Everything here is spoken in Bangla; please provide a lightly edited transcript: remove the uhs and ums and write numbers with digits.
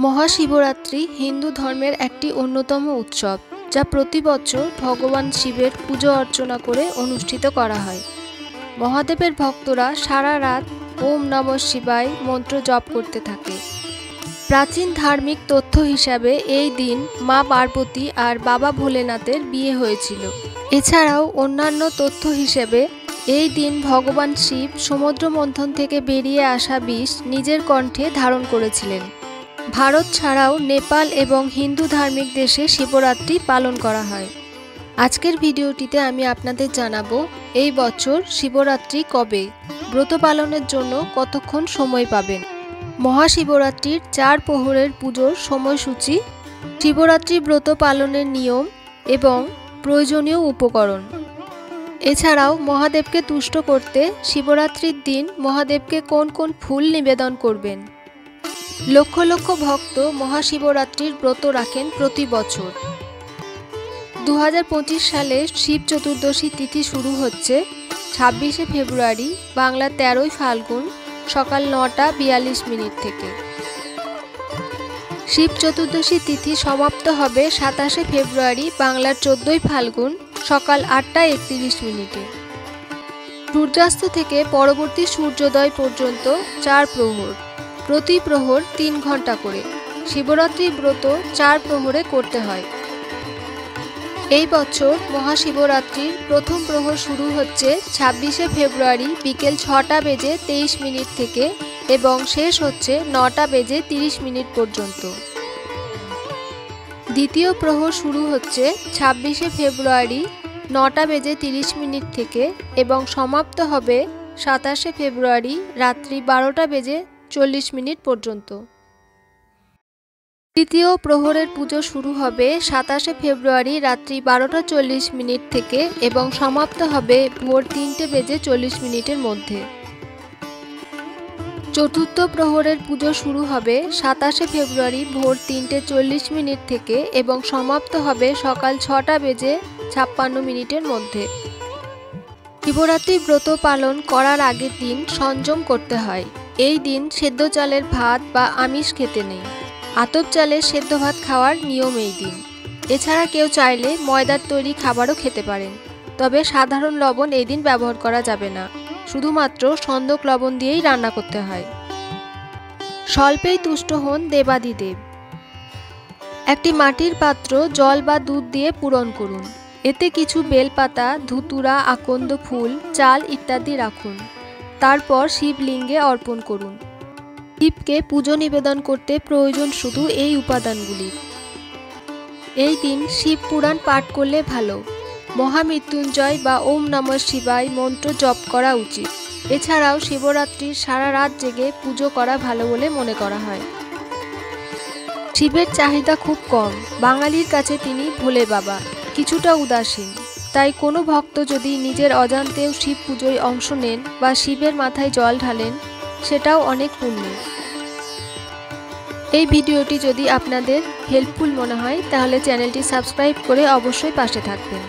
মহাশিবরাত্রি হিন্দু ধর্মের একটি অন্যতম উৎসব, যা প্রতি বছর ভগবান শিবের পুজো অর্চনা করে অনুষ্ঠিত করা হয়। মহাদেবের ভক্তরা সারা রাত ওম নমঃ শিবায় মন্ত্র জপ করতে থাকে। প্রাচীন ধার্মিক তথ্য হিসাবে এই দিন মা পার্বতী আর বাবা ভোলেনাথের বিয়ে হয়েছিল। এছাড়াও অন্যান্য তথ্য হিসেবে এই দিন ভগবান শিব সমুদ্র মন্থন থেকে বেরিয়ে আসা বিষ নিজের কণ্ঠে ধারণ করেছিলেন। ভারত ছাড়াও নেপাল এবং হিন্দু ধার্মিক দেশে শিবরাত্রি পালন করা হয়। আজকের ভিডিওটিতে আমি আপনাদের জানাবো এই বছর শিবরাত্রি কবে, ব্রত পালনের জন্য কতক্ষণ সময় পাবেন, মহাশিবরাত্রির 4 প্রহরের পুজোর সময়সূচি, শিবরাত্রি ব্রত পালনের নিয়ম এবং প্রয়োজনীয় উপকরণ। এছাড়াও মহাদেবকে তুষ্ট করতে শিবরাত্রির দিন মহাদেবকে কোন কোন ফুল নিবেদন করবেন। লক্ষ লক্ষ ভক্ত মহাশিবরাত্রির ব্রত রাখেন প্রতি বছর। 2025 সালে শিব চতুর্দশী তিথি শুরু হচ্ছে 26শে ফেব্রুয়ারি, বাংলা 13ই ফাল্গুন, সকাল 9:42 থেকে। শিব চতুর্দশী তিথি সমাপ্ত হবে 27শে ফেব্রুয়ারি, বাংলার 14ই ফাল্গুন, সকাল 8:31। সূর্যাস্ত থেকে পরবর্তী সূর্যোদয় পর্যন্ত 4 প্রহর, প্রতি প্রহর 3 ঘন্টা করে। শিবরাত্রি ব্রত 4 প্রহরে করতে হয়। এই বছর মহাশিবরাত্রির প্রথম প্রহর শুরু হচ্ছে 26শে ফেব্রুয়ারি বিকেল 6:23 থেকে এবং শেষ হচ্ছে 9:30 পর্যন্ত। দ্বিতীয় প্রহর শুরু হচ্ছে 26শে ফেব্রুয়ারি 9:30 থেকে এবং সমাপ্ত হবে 27শে ফেব্রুয়ারি রাত্রি 12:40 পর্যন্ত। তৃতীয় প্রহরের পুজো শুরু হবে 27শে ফেব্রুয়ারি রাত্রি 12:40 থেকে এবং সমাপ্ত হবে ভোর 3:40 মধ্যে। চতুর্থ প্রহরের পুজো শুরু হবে 27শে ফেব্রুয়ারি ভোর 3:40 থেকে এবং সমাপ্ত হবে সকাল 6:56 মধ্যে। শিবরাত্রি ব্রত পালন করার আগের দিন সংযম করতে হয়। এই দিন সেদ্ধ চালের ভাত বা আমিষ খেতে নেই। আতপ চালের সেদ্ধ ভাত খাওয়ার নিয়ম এই দিন। এছাড়া কেউ চাইলে ময়দার তৈরি খাবারও খেতে পারেন, তবে সাধারণ লবণ এই দিন ব্যবহার করা যাবে না, শুধুমাত্র সন্দক লবণ দিয়েই রান্না করতে হয়। স্বল্পেই তুষ্ট হন দেবাদিদেব। একটি মাটির পাত্র জল বা দুধ দিয়ে পূরণ করুন। এতে কিছু বেলপাতা, ধুতুরা, আকন্দ ফুল, চাল ইত্যাদি রাখুন। তারপর শিবলিঙ্গে অর্পণ করুন। শিবকে পুজো নিবেদন করতে প্রয়োজন শুধু এই উপাদানগুলি। এই দিন শিব পুরাণ পাঠ করলে ভালো। মহামৃত্যুঞ্জয় বা ওম নমঃ শিবায় মন্ত্র জপ করা উচিত। এছাড়াও শিবরাত্রির সারা রাত জেগে পুজো করা ভালো বলে মনে করা হয়। শিবের চাহিদা খুব কম। বাঙালির কাছে তিনি ভোলে বাবা, কিছুটা উদাসীন। তাই কোনো ভক্ত যদি নিজের অজান্তেও শিব পুজোয় অংশ নেন বা শিবের মাথায় জল ঢালেন, সেটাও অনেক পুণ্যের। এই ভিডিওটি যদি আপনাদের হেল্পফুল মনে হয় তাহলে চ্যানেলটি সাবস্ক্রাইব করে অবশ্যই পাশে থাকবেন।